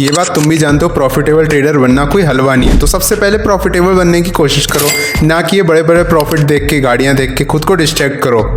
ये बात तुम भी जानते हो, प्रॉफिटेबल ट्रेडर बनना कोई हलवा नहीं है। तो सबसे पहले प्रॉफिटेबल बनने की कोशिश करो, ना कि ये बड़े बड़े प्रॉफिट देख के, गाड़ियाँ देख के खुद को डिस्ट्रैक्ट करो।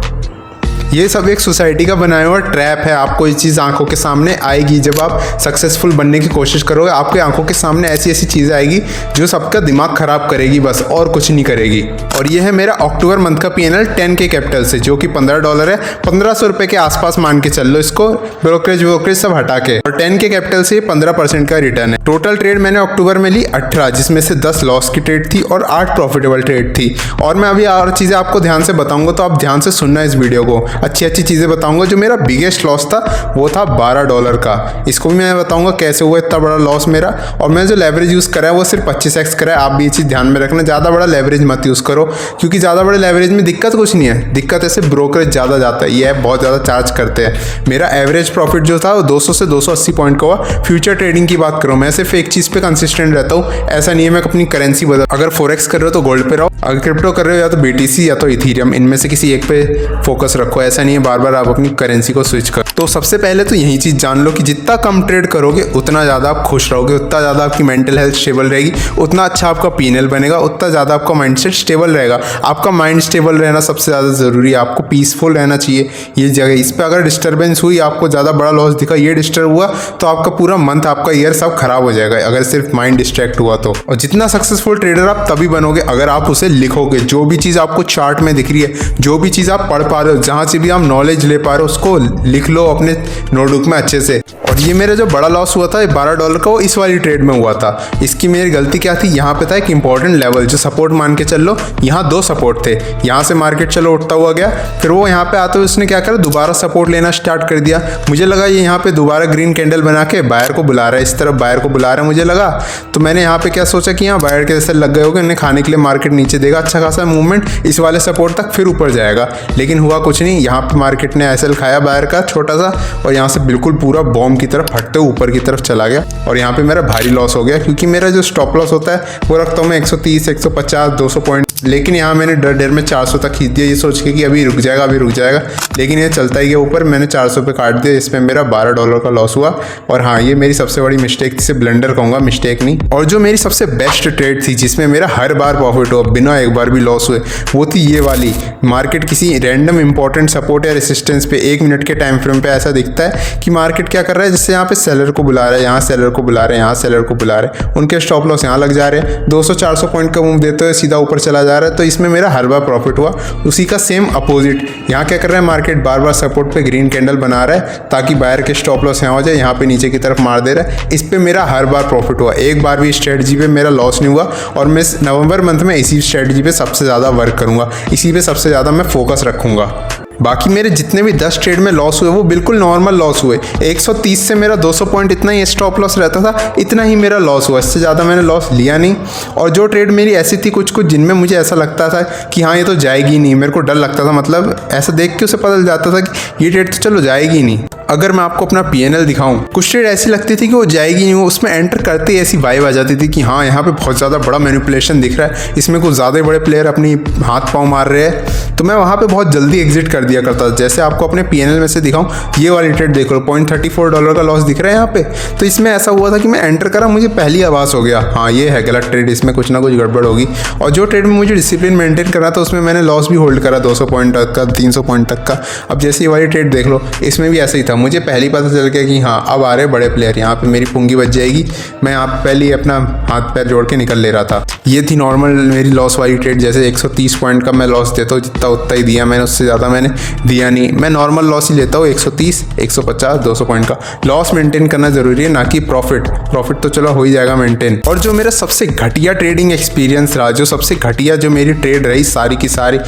ये सब एक सोसाइटी का बनाया हुआ ट्रैप है। आपको ये चीज़ आंखों के सामने आएगी जब आप सक्सेसफुल बनने की कोशिश करोगे। आपके आंखों के सामने ऐसी ऐसी चीज़ें आएगी जो सबका दिमाग खराब करेगी, बस और कुछ नहीं करेगी। और ये है मेरा अक्टूबर मंथ का PNL 10K कैपिटल से, जो कि $15 है। 1500 रुपये के आसपास मान के चल लो इसको, ब्रोकरेज सब हटा के। और 10K कैपिटल से 15% का रिटर्न है। टोटल ट्रेड मैंने अक्टूबर में ली 18, जिसमें से 10 लॉस की ट्रेड थी और 8 प्रॉफिटेबल ट्रेड थी। और मैं अभी और चीज़ें आपको ध्यान से बताऊंगा, तो आप ध्यान से सुनना इस वीडियो को। अच्छी अच्छी चीज़ें बताऊंगा। जो मेरा बिगेस्ट लॉस था वो था $12 का। इसको भी मैं बताऊंगा कैसे हुआ इतना बड़ा लॉस मेरा। और मैंने जो लेवरेज यूज़ करा है वो सिर्फ 25x करा है। आप भी ये चीज़ ध्यान में रखना, ज़्यादा बड़ा लेवरेज मत यूज़ करो, क्योंकि ज़्यादा बड़े लेवरेज में दिक्कत कुछ नहीं है। दिक्कत ऐसे ब्रोकरेज ज़्यादा जाता है, ये ऐप बहुत ज़्यादा चार्ज करते हैं। मेरा एवरेज प्रॉफिट जो था वो 200 से 280 पॉइंट का हुआ। फ्यूचर ट्रेडिंग की बात करूँ, मैं सिर्फ एक चीज़ पे कंसिस्टेंट रहता हूँ। ऐसा नहीं है मैं अपनी करेंसी बदल। अगर फॉरेक्स कर रहे हो तो गोल्ड पे रहो, अगर क्रिप्टो कर रहे हो या तो BTC या तो इथीरियम, इनमें से किसी एक पे फोकस रखो। ऐसा नहीं है बार बार आप अपनी करेंसी को स्विच करो। तो सबसे पहले तो यही चीज़ जान लो कि जितना कम ट्रेड करोगे उतना ज़्यादा आप खुश रहोगे, उतना ज़्यादा आपकी मेंटल हेल्थ स्टेबल रहेगी, उतना अच्छा आपका PNL बनेगा, उतना ज़्यादा आपका माइंडसेट स्टेबल रहेगा। आपका माइंड स्टेबल रहना सबसे ज़्यादा ज़रूरी है। आपको पीसफुल रहना चाहिए ये जगह। इस पर अगर डिस्टर्बेंस हुई, आपको ज़्यादा बड़ा लॉस दिखा, ये डिस्टर्ब हुआ, तो आपका पूरा मंथ, आपका ईयर सब खराब हो जाएगा, अगर सिर्फ माइंड डिस्ट्रैक्ट हुआ तो। और जितना सक्सेसफुल ट्रेडर आप तभी बनोगे अगर आप उसे लिखोगे। जो भी चीज़ आपको चार्ट में दिख रही है, जो भी चीज़ आप पढ़ पा रहे हो, जहाँ से भी आप नॉलेज ले पा रहे हो, उसको लिख लो अपने नोटबुक में अच्छे से। और ये मेरा जो बड़ा लॉस हुआ था $12 का, वो इस वाली ट्रेड में हुआ था। इसकी मेरी गलती क्या थी, यहाँ पे था एक इंपॉर्टेंट लेवल जो सपोर्ट मान के चल लो। यहाँ 2 सपोर्ट थे, यहाँ से मार्केट चलो उठता हुआ गया, फिर वो यहाँ पे आते हुए उसने क्या करा, दोबारा सपोर्ट लेना स्टार्ट कर दिया। मुझे लगा ये यहाँ पे दोबारा ग्रीन कैंडल बना के बायर को बुला रहा है, इस तरफ बायर को बुला रहा है मुझे लगा। तो मैंने यहाँ पे क्या सोचा कि यहाँ बायर के जैसे लग गए होंगे, इन्हें खाने के लिए मार्केट नीचे देगा, अच्छा खासा मूवमेंट इस वाले सपोर्ट तक, फिर ऊपर जाएगा। लेकिन हुआ कुछ नहीं। यहाँ पे मार्केट ने SL खाया बायर का छोटा सा, और यहाँ से बिल्कुल पूरा बॉम्ब की तरफ फटते ऊपर की तरफ चला गया। और यहाँ पे मेरा भारी लॉस हो गया, क्योंकि मेरा जो स्टॉप लॉस होता है वो रखता हूँ मैं 130, 150, 200 पॉइंट। लेकिन यहाँ मैंने डर में 400 तक खींच दिया, ये सोच के कि अभी रुक जाएगा, अभी रुक जाएगा। लेकिन ये चलता ही गया ऊपर। मैंने 400 पे काट दिया, इसमें मेरा $12 का लॉस हुआ। और हाँ, ये मेरी सबसे बड़ी मिस्टेक थी, इसे ब्लंडर कहूँगा, मिस्टेक नहीं। और जो मेरी सबसे बेस्ट ट्रेड थी, जिसमें मेरा हर बार प्रॉफिट हुआ बिना एक बार भी लॉस हुए, वो थी ये वाली। मार्केट किसी रैंडम इंपॉर्टेंट सपोर्ट या रेसिस्टेंस पे 1 मिनट के टाइम फ्रेम पे ऐसा दिखता है कि मार्केट क्या कर रहा है, जैसे यहाँ पे सेलर को बुला रहा है, यहाँ सेलर को बुला रहे हैं, यहाँ सेलर को बुला रहे हैं, उनके स्टॉप लॉस यहाँ लग जा रहे हैं, 200-400 पॉइंट का मूव देते हुए सीधा ऊपर चला जा रहा है। तो इसमें मेरा हर बार प्रॉफिट हुआ। उसी का सेम अपोजिट यहाँ क्या कर रहा है, मार्केट बार बार सपोर्ट पे ग्रीन कैंडल बना रहा है ताकि बायर के स्टॉप लॉस यहाँ हो जाए, यहाँ पे नीचे की तरफ मार दे रहा है। इस पे मेरा हर बार प्रॉफिट हुआ, एक बार भी स्ट्रेटजी पे मेरा लॉस नहीं हुआ। और मैं नवंबर मंथ में इसी स्ट्रेटजी पे सबसे ज़्यादा वर्क करूँगा, इसी पे सबसे ज़्यादा मैं फोकस रखूँगा। बाकी मेरे जितने भी 10 ट्रेड में लॉस हुए वो बिल्कुल नॉर्मल लॉस हुए। 130 से मेरा 200 पॉइंट इतना ही स्टॉप लॉस रहता था, इतना ही मेरा लॉस हुआ, इससे ज़्यादा मैंने लॉस लिया नहीं। और जो ट्रेड मेरी ऐसी थी कुछ जिनमें मुझे ऐसा लगता था कि हाँ ये तो जाएगी नहीं, मेरे को डर लगता था, मतलब ऐसा देख के उसे पता जाता था कि ये ट्रेड तो चलो जाएगी नहीं। अगर मैं आपको अपना PNL दिखाऊं, कुछ ट्रेड ऐसी लगती थी कि वो जाएगी नहीं, वो उसमें एंटर करते ही ऐसी वाइब आ जाती थी कि हाँ यहाँ पे बहुत ज़्यादा बड़ा मैनिपुलेशन दिख रहा है, इसमें कुछ ज़्यादा बड़े प्लेयर अपनी हाथ पाँव मार रहे हैं। तो मैं वहाँ पे बहुत जल्दी एग्जिट कर दिया करता था। जैसे आपको अपने PNL में से दिखाऊं, ये वाली ट्रेड देख लो, $0.34 का लॉस दिख रहा है यहाँ पे। तो इसमें ऐसा हुआ था कि मैं एंटर करा, मुझे पहली आवाज़ हो गया हाँ ये है गलत ट्रेड, इसमें कुछ ना कुछ गड़बड़ होगी। और जो ट्रेड में मुझे डिसिप्लिन मेंटेन करना था उसमें मैंने लॉस भी होल्ड करा 200 पॉइंट तक का, 300 पॉइंट तक का। अब जैसे ये वाली ट्रेड देख लो, इसमें भी ऐसा ही था, मुझे पहली पता चल गया कि हाँ अब आ रहे बड़े प्लेयर, यहाँ पे मेरी पूंगी बच जाएगी। मैं यहाँ पे पहले ही अपना हाथ पैर जोड़ के निकल ले रहा था। ये थी नॉर्मल मेरी लॉस वाली ट्रेड। जैसे 130 पॉइंट का मैं लॉस देता हूँ, जितना उतना ही दिया मैंने, उससे ज़्यादा मैंने दिया नहीं। मैं नॉर्मल लॉस ही लेता हूँ, 130, 150, 200 पॉइंट का लॉस मेंटेन करना जरूरी है, ना कि प्रॉफिट। प्रॉफिट तो चलो हो ही जाएगा मेंटेन। और जो मेरा सबसे घटिया ट्रेडिंग एक्सपीरियंस रहा, जो सबसे घटिया जो मेरी ट्रेड रही सारी की सारी,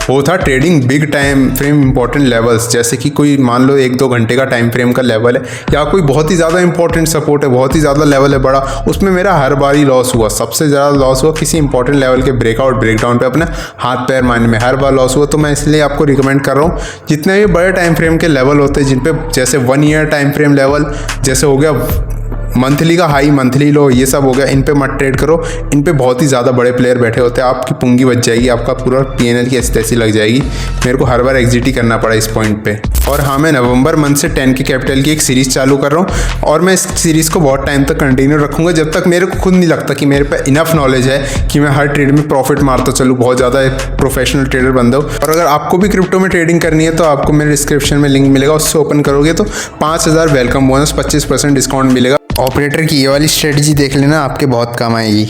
वो था trading big time frame important levels. जैसे कि कोई मान लो 1-2 घंटे का टाइम फ्रेम का लेवल है, या कोई बहुत ही ज़्यादा इंपॉर्टेंट सपोर्ट है, बहुत ही ज़्यादा लेवल है बड़ा, उसमें मेरा हर बार ही लॉस हुआ। सबसे ज़्यादा लॉस हुआ किसी इंपॉर्टेंट लेवल के ब्रेकआउट ब्रेकडाउन पे अपने हाथ पैर मारने में, हर बार लॉस हुआ। तो मैं इसलिए आपको रिकमेंड कर रहा हूँ, जितने भी बड़े टाइम फ्रेम के लेवल होते हैं जिन पे, जैसे 1 ईयर टाइम फ्रेम लेवल, जैसे हो गया मंथली का हाई मंथली लो ये सब हो गया, इन पे मत ट्रेड करो। इन पे बहुत ही ज़्यादा बड़े प्लेयर बैठे होते हैं, आपकी पूंगी बच जाएगी, आपका पूरा PNL की ऐसी तैसी लग जाएगी। मेरे को हर बार एग्जिट ही करना पड़ा इस पॉइंट पे। और हाँ, मैं नवंबर मंथ से 10K कैपिटल की एक सीरीज़ चालू कर रहा हूँ और मैं इस सीरीज़ को बहुत टाइम तक कंटिन्यू रखूँगा जब तक मेरे को खुद नहीं लगता कि मेरे पे इनफ नॉलेज है कि मैं हर ट्रेड में प्रॉफिट मारता चलूँ, बहुत ज़्यादा एक प्रोफेशनल ट्रेडर बन जाऊँ। और अगर आपको भी क्रिप्टो में ट्रेडिंग करनी है तो आपको मेरे डिस्क्रिप्शन में लिंक मिलेगा, उससे ओपन करोगे तो 5000 वेलकम बोनस 25% डिस्काउंट मिलेगा। ऑपरेटर की ये वाली स्ट्रेटजी देख लेना, आपके बहुत काम आएगी।